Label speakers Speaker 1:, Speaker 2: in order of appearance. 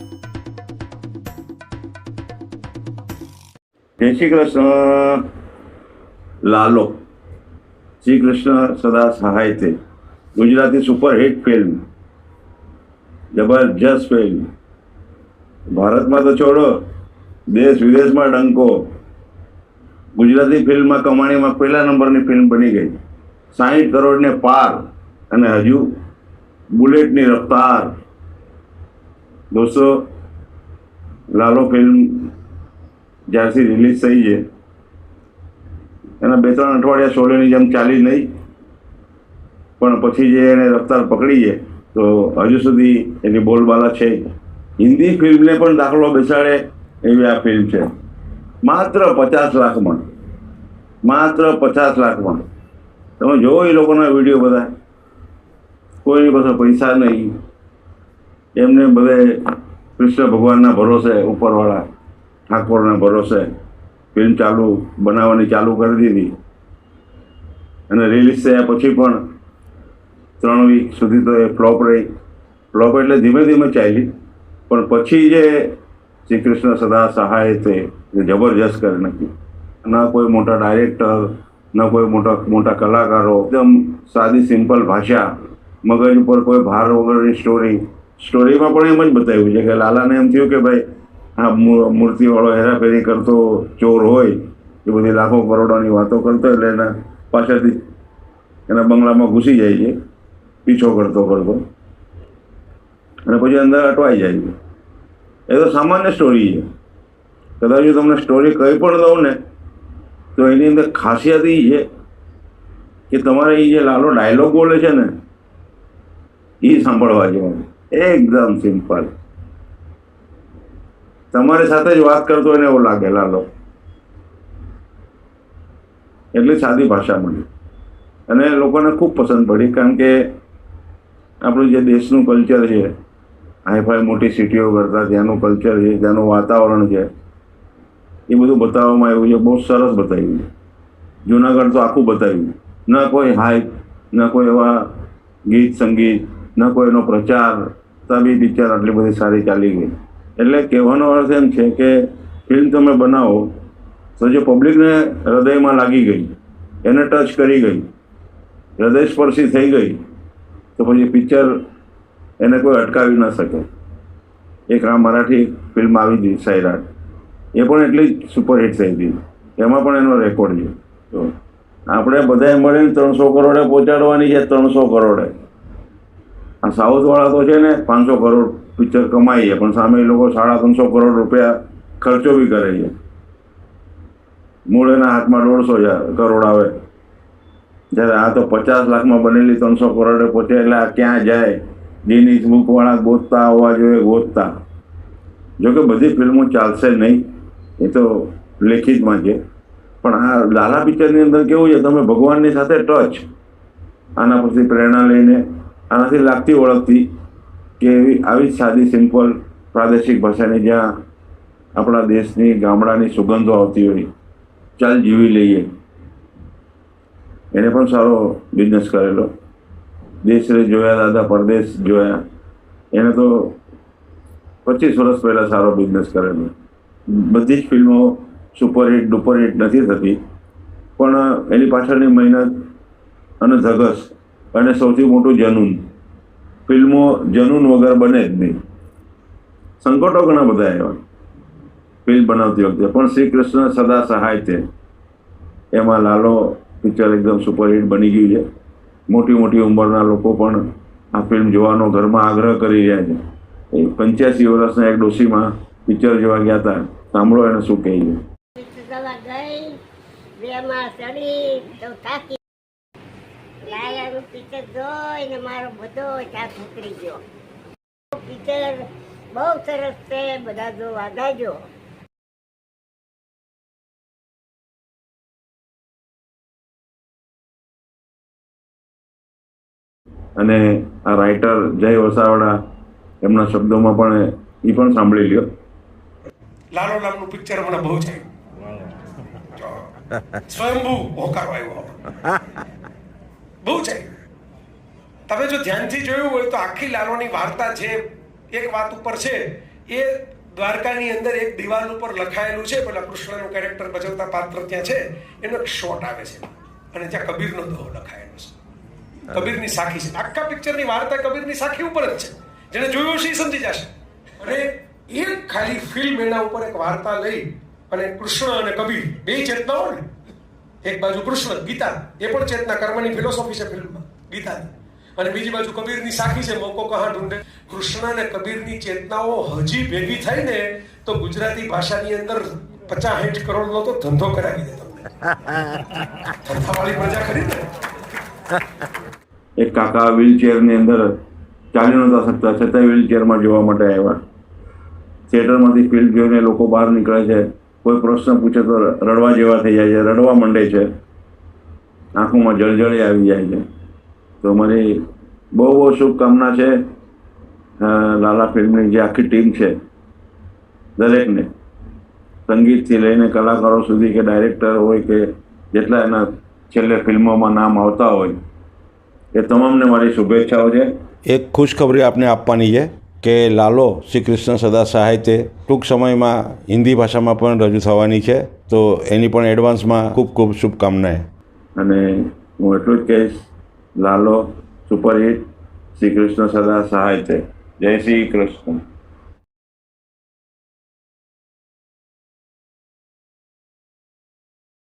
Speaker 1: જય શ્રી કૃષ્ણ. લાલો, શ્રી કૃષ્ણ સદા સહાય તે ગુજરાતી સુપરહિટ ફિલ્મ, જબરજસ્ત ફિલ્મ. ભારતમાં તો છોડો, દેશ વિદેશમાં ડંકો. ગુજરાતી ફિલ્મમાં કમાણીમાં પહેલા નંબરની ફિલ્મ બની ગઈ, 60 કરોડને પાર, અને હજુ બુલેટની રફતાર. દોસ્તો, લાલો ફિલ્મ જ્યારથી રિલીઝ થઈ છે એના 2-3 અઠવાડિયા શોલેની જેમ ચાલી નહીં, પણ પછી જે એને રફતાર પકડી છે તો હજુ સુધી એની બોલબાલા છે. હિન્દી ફિલ્મને પણ દાખલો બેસાડે એવી આ ફિલ્મ છે. માત્ર 50 લાખમાં, માત્ર 50 લાખમાં. તમે જોવો એ લોકોના વિડીયો બધા, કોઈની પાસે પૈસા નહીં, એમને બધે કૃષ્ણ ભગવાનના ભરોસે, ઉપરવાળા ઠાકોરના ભરોસે ફિલ્મ બનાવવાની ચાલુ કરી દીધી. અને રિલીઝ થયા પછી પણ 3 વીક સુધી તો એ ફ્લોપ રહી. ફ્લોપ એટલે ધીમે ધીમે ચાલી, પણ પછી જે શ્રી કૃષ્ણ સદા સહાય તે જબરજસ્ત કરી નાખી. ના કોઈ મોટા ડાયરેક્ટર, ન કોઈ મોટા કલાકારો, એકદમ સાદી સિમ્પલ ભાષા, મગજ ઉપર કોઈ ભાર વગરની સ્ટોરીમાં પણ એમ જ બતાવ્યું છે કે લાલાને એમ થયું કે ભાઈ આ મૂર્તિવાળો હેરાફેરી કરતો ચોર હોય, એ બધી લાખો કરોડોની વાતો કરતો, એટલે એના પાછળથી એના બંગલામાં ઘૂસી જાય છે પીછો કરતો અને પછી અંદર અટવાઈ જાય છે. એ તો સામાન્ય સ્ટોરી છે. કદાચ જો તમને સ્ટોરી કંઈ પણ દઉં ને તો એની અંદર ખાસિયત એ છે કે તમારે એ જે લાલો ડાયલોગ બોલે છે ને એ સાંભળવા જેવાનું. એકદમ સિમ્પલ, તમારી સાથે જ વાત કરતો હોય ને એવું લાગે લાલો. એટલી સાદી ભાષા મળી અને લોકોને ખૂબ પસંદ પડી, કારણ કે આપણું જે દેશનું કલ્ચર છે, હાઈફાઈ મોટી સિટીઓ કરતાં ત્યાંનું કલ્ચર છે, ત્યાંનું વાતાવરણ છે, એ બધું બતાવવામાં આવ્યું છે. બહુ સરસ બતાવ્યું છે. જૂનાગઢ તો આખું બતાવ્યું. ન કોઈ હાઈપ, ન કોઈ એવા ગીત સંગીત, ન કોઈ એનો પ્રચાર, તો બી પિક્ચર આટલી બધી સારી ચાલી ગઈ. એટલે કહેવાનો અર્થ એમ છે કે ફિલ્મ તમે બનાવો તો જે પબ્લિકને હૃદયમાં લાગી ગઈ, એને ટચ કરી ગઈ, હૃદયસ્પર્શી થઈ ગઈ, તો પછી પિક્ચર એને કોઈ અટકાવી ન શકે. એક આ મરાઠી ફિલ્મ આવી હતી સૈરાટ, એ પણ એટલી જ સુપરહિટ થઈ હતી. એમાં પણ એનો રેકોર્ડ છે. તો આપણે બધાએ મળીને 300 કરોડે પહોંચાડવાની છે. 300 કરોડે. આ સાઉથવાળા તો છે ને 500 કરોડ પિક્ચર કમાઈ છે, પણ સામે એ લોકો 350 કરોડ રૂપિયા ખર્ચો બી કરે છે. મૂળ એના હાથમાં 150 કરોડ આવે, જ્યારે આ તો 50 લાખમાં બનેલી 300 કરોડે પહોંચે. એટલે આ ક્યાં જાય? ગિનીસ બુકવાળા ગોતતા હોવા જોઈએ, ગોતતા. જોકે બધી ફિલ્મો ચાલશે નહીં, એ તો લેખિતમાં છે, પણ આ લાલા પિક્ચરની અંદર કેવું છે, તમે ભગવાનની સાથે ટચ, આના પરથી પ્રેરણા લઈને, આનાથી લાગતી ઓળખતી કે એવી આવી સાદી સિમ્પલ પ્રાદેશિક ભાષાની જ્યાં આપણા દેશની ગામડાની સુગંધો આવતી હોય, ચાલ જીવી લઈએ. એને પણ સારો બિઝનેસ કરેલો. દેશ રે જોયા દાદા પરદેશ જોયા, એને તો 25 વર્ષ પહેલાં સારો બિઝનેસ કરેલો. બધી જ ફિલ્મો સુપરહિટ ડુપરહિટ નથી થતી, પણ એની પાછળની મહેનત અને ધગસ અને સૌથી મોટું જનૂન. ફિલ્મો જનૂન વગર બને જ નહીં. સંકટો ઘણા બધા આવ્યા ફિલ્મ બનાવતી વખતે, પણ શ્રી કૃષ્ણ સદા સહાય તે, એમાં લાલો પિક્ચર એકદમ સુપરહિટ બની ગયું છે. મોટી મોટી ઉંમરના લોકો પણ આ ફિલ્મ જોવાનો ઘરમાં આગ્રહ કરી રહ્યા છે. 85 વર્ષના એક ડોશીમાં પિક્ચર જોવા ગયા હતા. સાંભળો એને શું કહે છે.
Speaker 2: લાલાનું પિક્ચર જોઈને મારો બધો ચાપ ઉતરી ગયો. પિક્ચર બહુ સરસ છે, બધા જોવા જાજો.
Speaker 1: અને આ રાઇટર જય વસાવડા, એમના શબ્દોમાં પણ એ પણ સાંભળી લ્યો.
Speaker 3: લાલો નામનું પિક્ચર હમણાં બહુ છે. સ્વયંભૂ હોકારો આવ્યો બહુ છે. તમે જો ધ્યાનથી જોયું હોય તો આખી લાલોની વાર્તા છે એક વાત ઉપર છે. એ દ્વારકાની અંદર એક દિવાલ ઉપર લખાયેલું છે, પેલા કૃષ્ણનું કેરેક્ટર ભજવતા પાત્ર ત્યાં છે, એનો એક શોટ આવે છે અને ત્યાં કબીરનો દોહો લખાયેલો છે, કબીરની સાખી છે. આખા પિક્ચરની વાર્તા કબીરની સાખી ઉપર જ છે. જેને જોયું હશે એ સમજી જશે. અને એક ખાલી ફિલ્મ એના ઉપર એક વાર્તા લઈ અને કૃષ્ણ અને કબીર બે ચેતનાઓ ને, એક બાજુ કૃષ્ણ ગીતા, એ પણ ચેતના કર્મની ફિલોસોફી છે ફિલ્મમાં ગીતાની, અને બીજી બાજુ કબીરની સાખી છે, મોકો કહા ઢૂંઢે. કૃષ્ણ અને કબીરની ચેતનાઓ હજી ભેગી થાય ને તો ગુજરાતી ભાષાની અંદર 50-60 કરોડનો તો ધંધો કરાવી દે તમને. ધંધાવાળી પ્રજા ખરી ને.
Speaker 1: એક કાકા વ્હીલચેરની અંદર ચાલી નહોતા શકતા, છતાં વ્હીલચેરમાં જોવા માટે આવ્યા. થિયેટરમાંથી ફિલ્મ જોઈને લોકો બહાર નીકળે છે, કોઈ પ્રશ્ન પૂછે તો રડવા જેવા થઈ જાય છે, રડવા માંડે છે, આંખોમાં જળજળી આવી જાય છે. તો મારી બહુ બહુ શુભકામના છે લાલા ફિલ્મની જે આખી ટીમ છે, દરેકને, સંગીતથી લઈને કલાકારો સુધી કે ડાયરેક્ટર હોય કે જેટલા એના છેલ્લે ફિલ્મોમાં નામ આવતા હોય એ તમામને મારી શુભેચ્છાઓ છે.
Speaker 4: એક ખુશખબરી આપને આપવાની છે કે લાલો શ્રી કૃષ્ણ સદા સાહિત્ય ટૂંક સમયમાં હિન્દી ભાષામાં પણ રજૂ થવાની છે, તો એની પણ એડવાન્સમાં ખૂબ ખૂબ શુભકામનાએ.
Speaker 1: અને હું એટલું જ કહીશ, લાલો સુપરહિટ, શ્રી કૃષ્ણ સદા સાહિત્ય. જય શ્રી કૃષ્ણ.